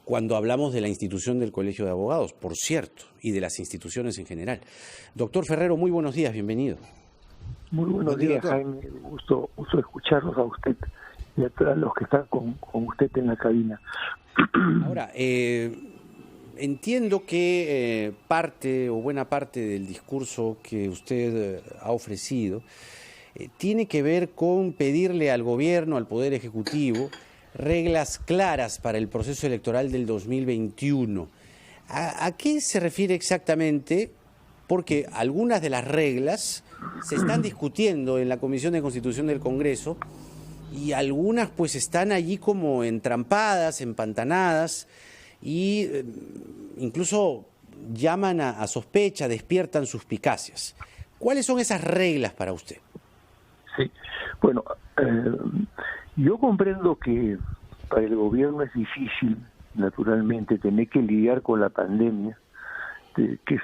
cuando hablamos de la institución del Colegio de Abogados, por cierto, y de las instituciones en general. Doctor Ferrero, muy buenos días, bienvenido. Muy buenos días, doctor. Jaime. Gusto escucharlos a usted y a todos los que están con usted en la cabina. Ahora, entiendo que parte o buena parte del discurso que usted ha ofrecido tiene que ver con pedirle al gobierno, al Poder Ejecutivo, reglas claras para el proceso electoral del 2021. ¿A qué se refiere exactamente? Porque algunas de las reglas se están discutiendo en la Comisión de Constitución del Congreso y algunas pues están allí como entrampadas, empantanadas y incluso llaman a sospecha, despiertan suspicacias. ¿Cuáles son esas reglas para usted? Sí, bueno, yo comprendo que para el gobierno es difícil, naturalmente, tener que lidiar con la pandemia, que es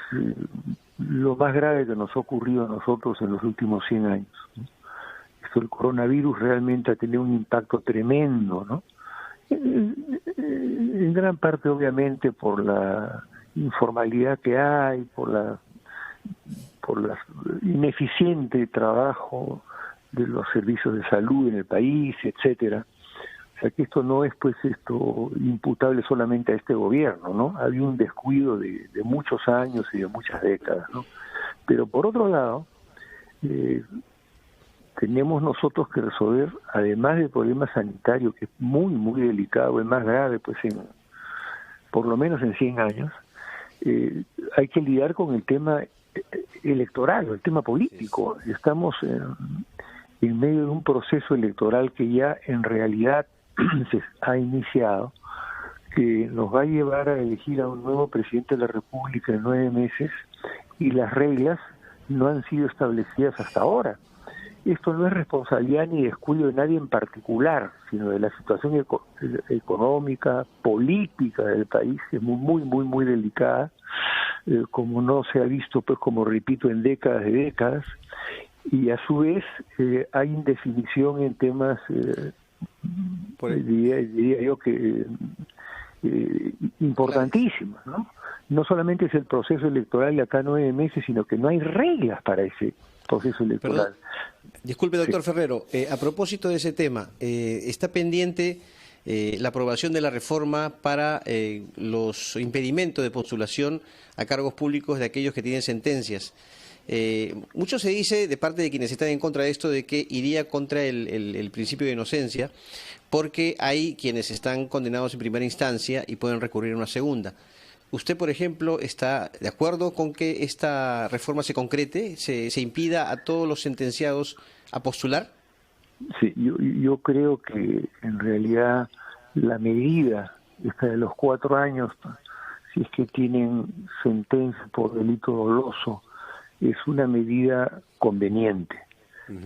lo más grave que nos ha ocurrido a nosotros en los últimos 100 años. El coronavirus realmente ha tenido un impacto tremendo, ¿no? En gran parte, obviamente, por la informalidad que hay, por la ineficiente trabajo de los servicios de salud en el país, etcétera. O sea que esto no es pues imputable solamente a este gobierno, ¿no? Había un descuido de muchos años y de muchas décadas, ¿no? Pero por otro lado, tenemos nosotros que resolver, además del problema sanitario, que es muy, muy delicado, el más grave, pues por lo menos en 100 años, hay que lidiar con el tema electoral, el tema político. Estamos en medio de un proceso electoral que ya en realidad se ha iniciado, que nos va a llevar a elegir a un nuevo presidente de la República en 9 meses, y las reglas no han sido establecidas hasta ahora. Esto no es responsabilidad ni descuido de nadie en particular, sino de la situación económica, política del país, que es muy, muy, muy delicada, como no se ha visto, pues como repito, en décadas de décadas, y a su vez hay indefinición en temas, diría yo que importantísimos, ¿no? No solamente es el proceso electoral de acá 9 meses, sino que no hay reglas para ese proceso electoral. Perdón. Disculpe, doctor Ferrero, a propósito de ese tema, está pendiente la aprobación de la reforma para los impedimentos de postulación a cargos públicos de aquellos que tienen sentencias. Mucho se dice de parte de quienes están en contra de esto de que iría contra el principio de inocencia, porque hay quienes están condenados en primera instancia y pueden recurrir a una segunda. ¿Usted, por ejemplo, está de acuerdo con que esta reforma se concrete, se impida a todos los sentenciados a postular? Sí, yo creo que en realidad la medida esta de los 4 años, si es que tienen sentencia por delito doloso, es una medida conveniente.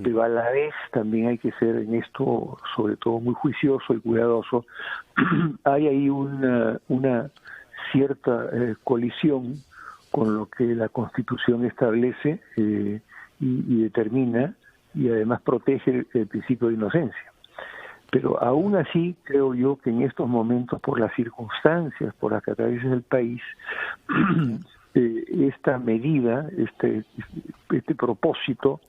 Pero a la vez también hay que ser en esto, sobre todo, muy juicioso y cuidadoso. Hay ahí una cierta colisión con lo que la Constitución establece y determina, y además protege el principio de inocencia. Pero aún así creo yo que en estos momentos, por las circunstancias por las que atraviesa el país, esta medida, este propósito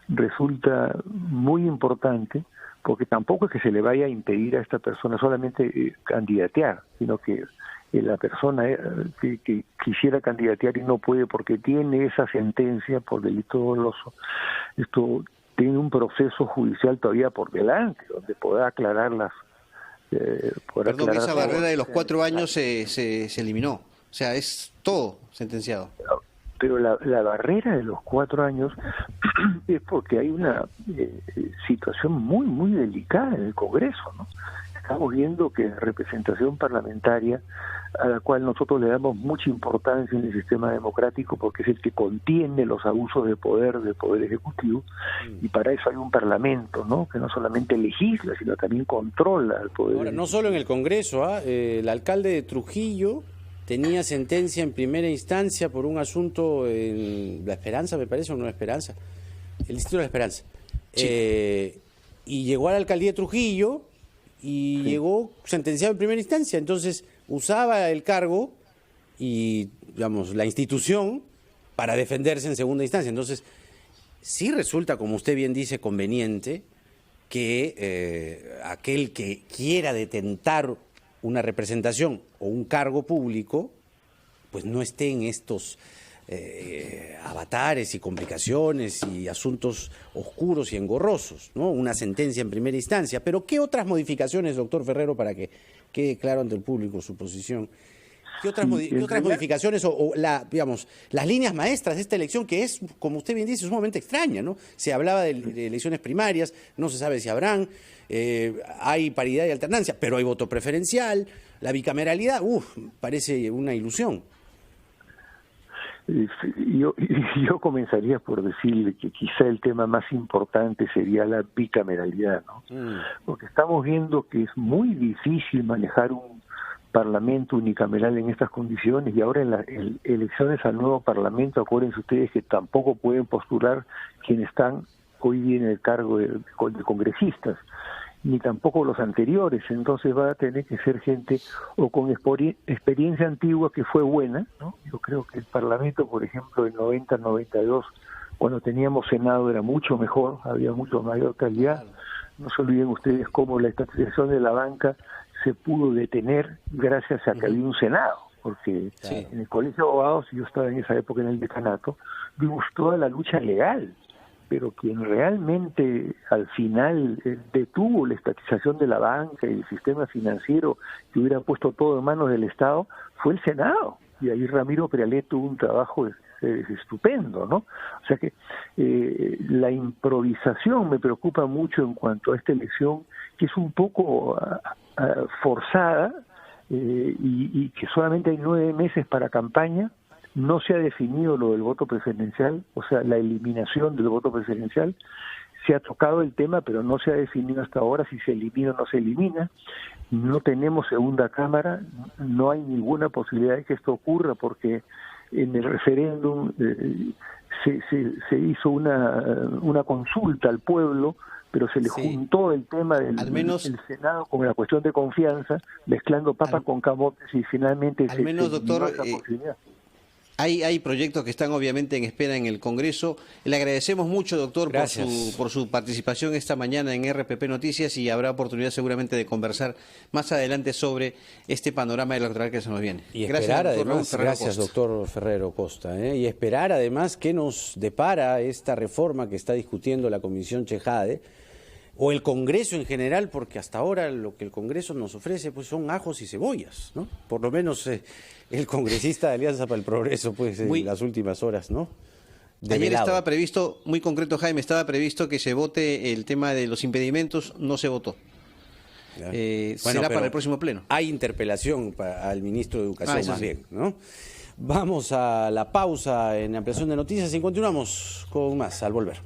resulta muy importante, porque tampoco es que se le vaya a impedir a esta persona solamente candidatear, sino que la persona que quisiera candidatear y no puede porque tiene esa sentencia por delito doloso, esto tiene un proceso judicial todavía por delante, donde podrá aclararlas. Perdón, esa barrera de los 4 años se eliminó, o sea, es todo sentenciado. Pero la barrera de los 4 años es porque hay una situación muy, muy delicada en el Congreso, ¿no? Estamos viendo que la representación parlamentaria, a la cual nosotros le damos mucha importancia en el sistema democrático, porque es el que contiene los abusos de poder del Poder Ejecutivo, y para eso hay un parlamento, ¿no? Que no solamente legisla, sino también controla al Poder Ahora, Ejecutivo. no solo en el Congreso, el alcalde de Trujillo tenía sentencia en primera instancia por un asunto en La Esperanza, me parece, o no Esperanza, el distrito de La Esperanza. Sí. Y llegó a la alcaldía de Trujillo, y llegó sentenciado en primera instancia. Entonces usaba el cargo y, digamos, la institución para defenderse en segunda instancia. Entonces, sí resulta, como usted bien dice, conveniente que aquel que quiera detentar una representación o un cargo público, pues no esté en estos avatares y complicaciones y asuntos oscuros y engorrosos, ¿no? Una sentencia en primera instancia. Pero ¿qué otras modificaciones, doctor Ferrero, para que quede claro ante el público su posición? ¿Qué otras modificaciones digamos, las líneas maestras de esta elección, que es, como usted bien dice, sumamente extraña, ¿no? Se hablaba de elecciones primarias, no se sabe si habrán, hay paridad y alternancia, pero hay voto preferencial, la bicameralidad, parece una ilusión. Yo comenzaría por decirle que quizá el tema más importante sería la bicameralidad, ¿no? Porque estamos viendo que es muy difícil manejar un parlamento unicameral en estas condiciones, y ahora en las elecciones al nuevo parlamento, acuérdense ustedes que tampoco pueden postular quienes están hoy día en el cargo de congresistas, ni tampoco los anteriores. Entonces va a tener que ser gente o con experiencia antigua que fue buena, ¿no? Yo creo que el Parlamento, por ejemplo, en 90-92, cuando teníamos Senado, era mucho mejor, había mucho mayor calidad. No se olviden ustedes cómo la estatización de la banca se pudo detener gracias a que había un Senado, porque en el Colegio de Abogados, yo estaba en esa época en el decanato, vimos toda la lucha legal, pero quien realmente al final detuvo la estatización de la banca y el sistema financiero, que hubiera puesto todo en manos del Estado, fue el Senado. Y ahí Ramiro Prealet tuvo un trabajo estupendo, ¿no? O sea que la improvisación me preocupa mucho en cuanto a esta elección, que es un poco forzada, y que solamente hay 9 meses para campaña. No se ha definido lo del voto preferencial, o sea, la eliminación del voto preferencial. Se ha tocado el tema, pero no se ha definido hasta ahora si se elimina o no se elimina. No tenemos segunda cámara, no hay ninguna posibilidad de que esto ocurra, porque en el referéndum se hizo una consulta al pueblo, pero se le juntó el tema del Senado con la cuestión de confianza, mezclando papas con camotes, y finalmente al menos, doctor, hay proyectos que están obviamente en espera en el Congreso. Le agradecemos mucho, doctor, por su participación esta mañana en RPP Noticias, y habrá oportunidad seguramente de conversar más adelante sobre este panorama electoral que se nos viene. Y esperar gracias, doctor Ferrero Costa, y esperar además qué nos depara esta reforma que está discutiendo la Comisión Chejade, o el Congreso en general, porque hasta ahora lo que el Congreso nos ofrece pues son ajos y cebollas, ¿no? Por lo menos el congresista de Alianza para el Progreso, pues en las últimas horas, ¿no? Ayer estaba previsto, muy concreto, Jaime, estaba previsto que se vote el tema de los impedimentos, no se votó. Será para el próximo pleno. Hay interpelación al ministro de Educación más bien, ¿no? Vamos a la pausa en Ampliación de Noticias y continuamos con más al volver.